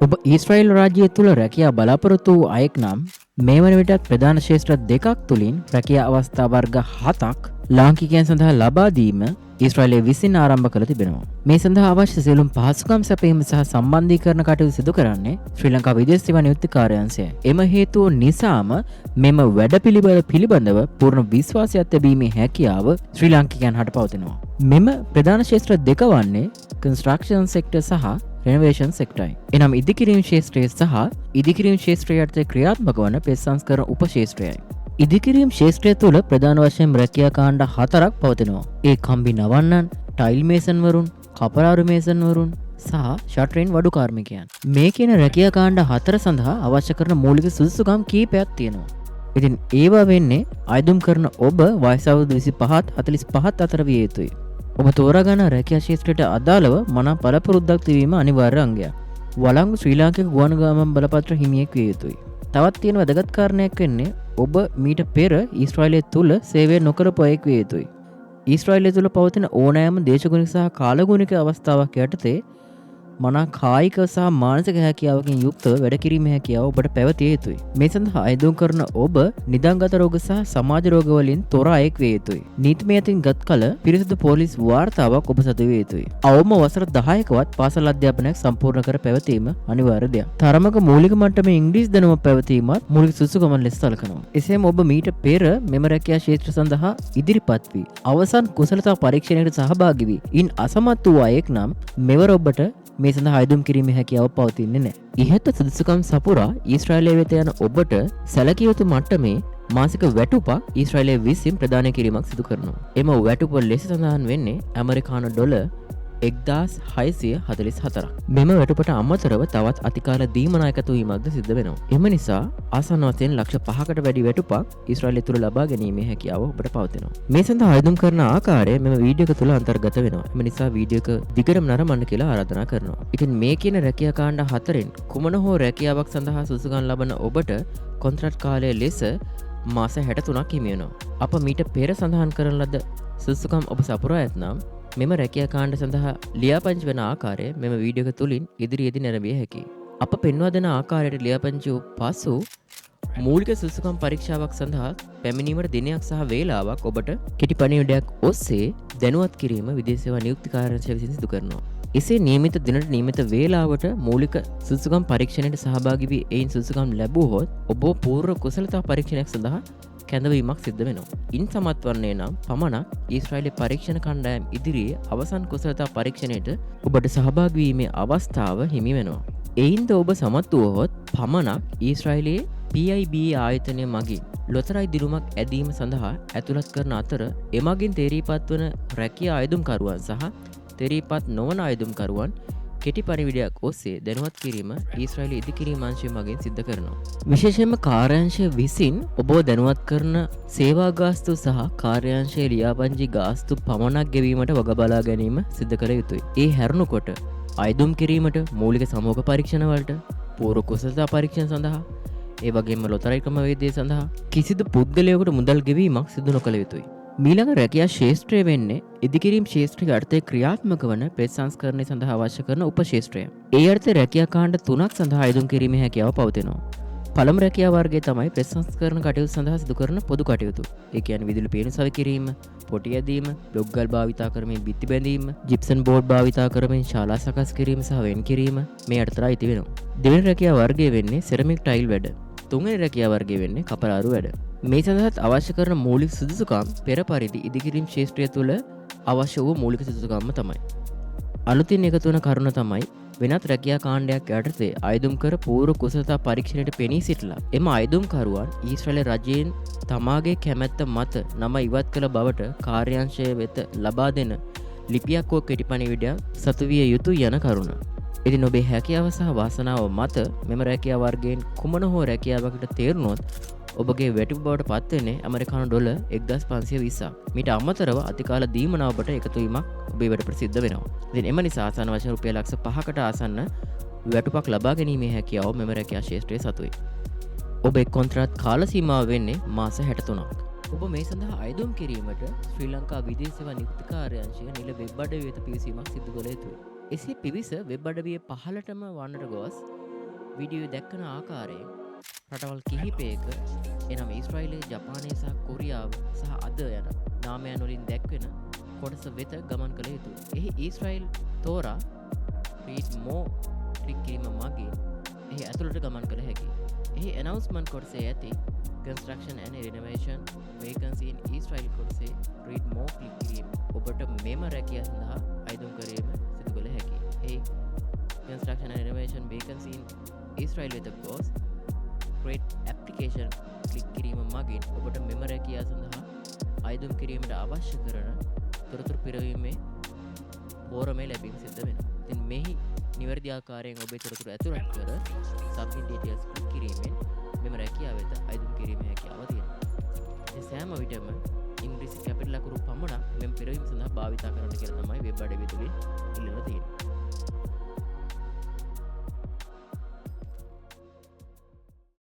ඔබ ඊශ්‍රායෙල් රාජ්‍යය තුළ රැකියා බලාපොරොත්තු වූ අයෙක් නම් මේ වන විටත් ප්‍රධාන ශේෂ්ත්‍ර දෙකක් තුළින් රැකියා අවස්ථා වර්ග 7ක් ලාංකිකයන් සඳහා ලබා දීම ඊශ්‍රායලය විසින් ආරම්භ කළ තිබෙනවා. මේ සඳහා අවශ්‍ය සියලුම පහසුකම් සැපයීම සහ සම්බන්ධීකරණ කටයුතු සිදු කරන්නේ ශ්‍රී ලංකා විදේශ සේවා නියුක්ති කාර්යාංශයයි. එම හේතුව නිසාම මෙම වැඩපිළිවෙල පිළිබඳව පූර්ණ විශ්වාසයක් තිබීමේ හැකියාව ශ්‍රී ලාංකිකයන් හට පවතිනවා. මෙම ප්‍රධාන ශේෂ්ත්‍ර දෙක වන්නේ කන්ස්ට්‍රක්ෂන් සෙක්ටර් සහ රෙනෝවේෂන් සෙක්ටරයි. එනම් ඉදිකිරීම් ශේෂ්ත්‍රය සහ ඉදිකිරීම් ශේෂ්ත්‍රය යටතේ ක්‍රියාත්මක වන පෙත්සංස්කරණ උපශේෂ්ත්‍රයයි. ඉදිකිරීම් ශේෂ්ත්‍රය තුළ ප්‍රධාන වශයෙන් රැකියා කාණ්ඩ 4ක් පවතිනවා. ඒ කම්බි නවන්නන්, ටයිල් මේසන්වරුන්, කපරාරු මේසන්වරුන් සහ ෂටරින් වඩු කාර්මිකයන්. මේ කියන රැකියා කාණ්ඩ 4 සඳහා අවශ්‍ය කරන මූලික සුදුසුකම් කීපයක් තියෙනවා. ඉතින් ඒවා වෙන්නේ අයදුම් කරන ඔබ වයස අවුරුදු 25ත් 45ත් අතර විය යුතුයි. ඔබ තෝරාගන්න රැකියා ක්ෂේත්‍රයට අදාළව මනා පළපුරුද්දක් තිබීම අනිවාර්ය අංගයක්. වළංගු ශ්‍රී ලාංකික ගුවන්ගමන් බලපත්‍ර හිමියෙක් විය යුතුයි. තවත් තියෙන වැදගත් කාරණයක් වෙන්නේ ඔබ මීට පෙර ඊශ්‍රායලය තුල සේවය නොකරපු අයෙක් විය යුතුයි. ඊශ්‍රායලය තුල පවතින ඕනෑම දේශගුණික සහ කාලගුණික අවස්ථාවක් යටතේ මනා කායික සහ මානසික හැකියාවකින් යුක්තව වැඩ කිරීමේ හැකියාව ඔබට පැවතිය යුතුයි. මේ සඳහා අයදුම් කරන ඔබ නිදාගත රෝග සහ සමාජ රෝග වලින් තොර අයෙක් විය යුතුයි. නීතිමය අතින් ගත් කල පිරිසිදු පොලිස් වාර්තාවක් ඔබ සතු විය යුතුයි. අවම වසර 10කවත් පාසල් අධ්‍යාපනයක් සම්පූර්ණ කර පැවතීම අනිවාර්ය දෙයක්. තරමක මූලික මට්ටමේ ඉංග්‍රීසි දැනුම පැවතීමත් මූලික සුසුකම ලෙස සැලකනවා. එසේම ඔබ මීට පෙර මෙම රැකියා ක්ෂේත්‍ර සඳහා ඉදිරිපත් වී අවසන් කුසලතා පරීක්ෂණයකට සහභාගී වී ඉන් අසමත් වූ අයෙක් නම් මෙවර ඔබට මේ සඳහා අයදුම් කිරීමේ හැකියාව පවතින්නේ නැහැ. ඉහත සුදුසුකම් සපුරා ඊශ්‍රායලය වෙත යන ඔබට සැලකිය යුතු මට්ටමේ මාසික වැටුපක් ඊශ්‍රායලය විසින් ප්‍රදානය කිරීමක් සිදු කරනවා. එම වැටුප ලෙස සඳහන් වෙන්නේ ඇමරිකානු ඩොලර් 1644ක්. මෙම වැටුපට අමතරව තවත් අතිකාල දීමනායකතු වීමක්ද සිද්ධ වෙනවා. එම නිසා ආසන්න වශයෙන් ලක්ෂ 5කට වැඩි වැටුපක් ඊශ්‍රායලය තුල ලබා ගැනීමේ හැකියාව ඔබට පවතිනවා. මේ සඳහා අයදුම් කරන ආකාරය මෙම වීඩියෝ එක තුල අන්තර්ගත වෙනවා. එම නිසා වීඩියෝ එක දිගටම නරඹන්න කියලා ආරාධනා කරනවා. ඉතින් මේ කියන රැකියා කාණ්ඩ 4න් කුමන හෝ රැකියාවක් සඳහා සුසුකම් ලබන ඔබට කොන්ත්‍රාත් කාලය ලෙස මාස 63ක් හිමි වෙනවා. අප මීට පෙර සඳහන් කරන ලද සුසුකම් ඔබ සපුරා ඇතනම් මෙම රැකියා කාණ්ඩ සඳහා ලියාපදිංචි වන ආකාරය මෙම වීඩියෝ එක තුලින් ඉදිරියේදී නැරඹිය හැකියි. අප පෙන්වා දෙන ආකාරයට ලියාපදිංචි වූ පසු මූලික සුසුකම් පරීක්ෂාවක් සඳහා පැමිණීමට දිනයක් සහ වේලාවක් ඔබට කෙටි පණිවිඩයක් ඔස්සේ දැනුවත් කිරීම විදේශ සේවා නියුක්ති කාර්යාංශය විසින් සිදු කරනවා. එසේ නියමිත දිනට නියමිත වේලාවට මූලික සුසුකම් පරීක්ෂණයට සහභාගී වී එයින් සුසුකම් ලැබුවහොත් ඔබ පූර්ව කුසලතා පරීක්ෂණයක් සඳහා කැඳවීමක් සිද්ධ වෙනවා. ඉන් සමත් වන්නේ නම් පමණක් ඊශ්‍රායලයේ පරීක්ෂණ කණ්ඩායම් ඉදිරියේ අවසන් කුසලතා පරීක්ෂණයට ඔබට සහභාගී වීමේ අවස්ථාව හිමි වෙනවා. එයින්ද ඔබ සමත් වුවහොත් පමණක් ඊශ්‍රායලයේ PIBA ආයතනය මගින් ලොතරැයි දිනුමක් ඇදීම සඳහා ඇතුළත් කරන අතර එමගින් තේරීපත් වන රැකියා අයදුම්කරුවන් සහ තේරීපත් නොවන අයදුම්කරුවන් කෙටි පරිවිඩයක් ඔස්සේ දැනුවත් කිරීම ඊශ්‍රායල ඉදිකිරීම් අංශය මගින් සිද්ධ කරනවා. විශේෂයෙන්ම කාර්යාංශය විසින් ඔබව දැනුවත් කරන සේවා ගාස්තු සහ කාර්යාංශයේ ලියාපදිංචි ගාස්තු පමණක් ගෙවීමට වග බලා ගැනීම සිද්ධ කළ යුතුයි. ඒ හැරුණකොට අයදුම් කිරීමට මූලික සමූහ පරීක්ෂණ වලට පූර්ව කුසලතා පරීක්ෂණ සඳහා ඒ වගේම ලොතරැයි ක්‍රමවේදය සඳහා කිසිදු පුද්ගලයෙකුට මුදල් ගෙවීමක් සිදු නොකළ යුතුයි. මීළඟ රැකියා ශේෂ්ත්‍රය වෙන්නේ ඉදිකිරීම් ශේෂ්ත්‍රය යටතේ ක්‍රියාත්මක වන ප්‍රතිසංස්කරණය සඳහා අවශ්‍ය කරන උපශේෂ්ත්‍රය. ඒ යටතේ රැකියා කාණ්ඩ 3ක් සඳහා අයදුම් කිරීමේ හැකියාව පවතිනවා. පළමු රැකියා වර්ගය තමයි ප්‍රතිසංස්කරණ කටයුතු සඳහා සිදු කරන පොදු කටයුතු. ඒ කියන්නේ විදුලි පේන සවි කිරීම, පොටි ඇදීම, බ්ලොක් ගල් භාවිතා කරමින් බිත්ති බැඳීම, ජිප්සන් බෝඩ් භාවිතා කරමින් ශාලා සකස් කිරීම සහ වෙන් කිරීම මේ යටතට අයිති වෙනවා. දෙවෙනි රැකියා වර්ගය වෙන්නේ සෙරමික් ටයිල් වැඩ. තුන්වෙනි රැකියා වර්ගය වෙන්නේ කපරාරු වැඩ. මේ සඳහාත් අවශ්‍ය කරන මූලික සුදුසුකම් පෙර පරිදි ඉදිකිරීම් ශේෂ්ත්‍රය තුළ අවශ්‍ය වූ මූලික සුදුසුකම්ම තමයි. අලුතින් එකතු වන කරුණ තමයි වෙනත් රැකියා කාණ්ඩයක් යටතේ අයදුම් කර පූර්ව කුසලතා පරීක්ෂණයට පෙනී සිටලා එම අයදුම්කරුවන් ඊශ්‍රායල රජයෙන් තමාගේ කැමැත්ත මත නම ඉවත් කළ බවට කාර්යාංශය වෙත ලබා දෙන ලිපියක් හෝ කෙටි පණිවිඩයක් සතු විය යුතු යන කරුණ. ඉතින් ඔබේ හැකියාව සහ වාසනාව මත මෙම රැකියා වර්ගයෙන් කුමන හෝ රැකියාවකට තේරුනොත් ඔබගේ වැටුප බවට පත්වෙන්නේ ඇමරිකානු ඩොලර් 1520ක්. මීට අමතරව අතිකාල දීමනාව ඔබට එකතු වීමක් ඔබේ වැඩ ප්‍රසිද්ධ වෙනවා. ඉතින් එම නිසා ආසන්න වශයෙන් රුපියල් ලක්ෂ 5කට ආසන්න වැටුපක් ලබා ගැනීමේ හැකියාව මෙම රැකියා ශේෂ්ත්‍රයේ සතුයි. ඔබේ කොන්ත්‍රාත් කාල සීමාව වෙන්නේ මාස 63ක්. ඔබ මේ සඳහා අයදුම් කිරීමට ශ්‍රී ලංකා විදේශ සේවා නියුක්ති කාර්යාංශය නිල වෙබ් අඩවි වෙත පිවිසීමක් සිදු කළ යුතුයි. එසේ පිවිස වෙබ් අඩවිය පහළටම වන්නට ගොස් වීඩියෝ දැක්කන ආකාරයෙන් රටවල් කිහිපයක එනම් ඊශ්‍රායලය ජපානය සහ කොරියාව සහ අද යන නාමයන් වලින් දැක්වෙන කොටස වෙත ගමන් කළ යුතු. එහි ඊශ්‍රායිල් තෝරා රීඩ් මෝ ක්ලික් කිරීම මගින් එහි ඇතුළට ගමන් කළ හැකි. එහි announcement කොටසේ ඇති construction and renovation vacancy in Israel කොටසේ read more ක්ලික් කිරීම ඔබට මෙම රැකියාව සඳහා අයදුම් කිරීම සිදු කළ හැකියි. එහි construction and renovation vacancy in Israel වෙත ගොස් create application ක්ලික් කිරීම මගින් ඔබට මෙම රැකියාව සඳහා අයදුම් කිරීමට අවශ්‍ය කරන තොරතුරු පිරවීමේ පෝරමේ ලැබීම සිද්ධ වෙනවා. ඉතින් මෙහි නිවැරදි ආකාරයෙන් ඔබේ තොරතුරු ඇතුළත් කර submit details ක්ලික් කිරීමෙන් මෙම රැකියාව වෙත අයදුම් කිරීමේ හැකියාව තියෙනවා. ඒ සෑම විටම ඉංග්‍රීසි කැපිටල් අකුරු පමණක් මෙම පිරවීම සඳහා භාවිත කරන්න කියලා තමයි වෙබ් අඩවිය තුලින් ඉල්ලලා තියෙන්නේ.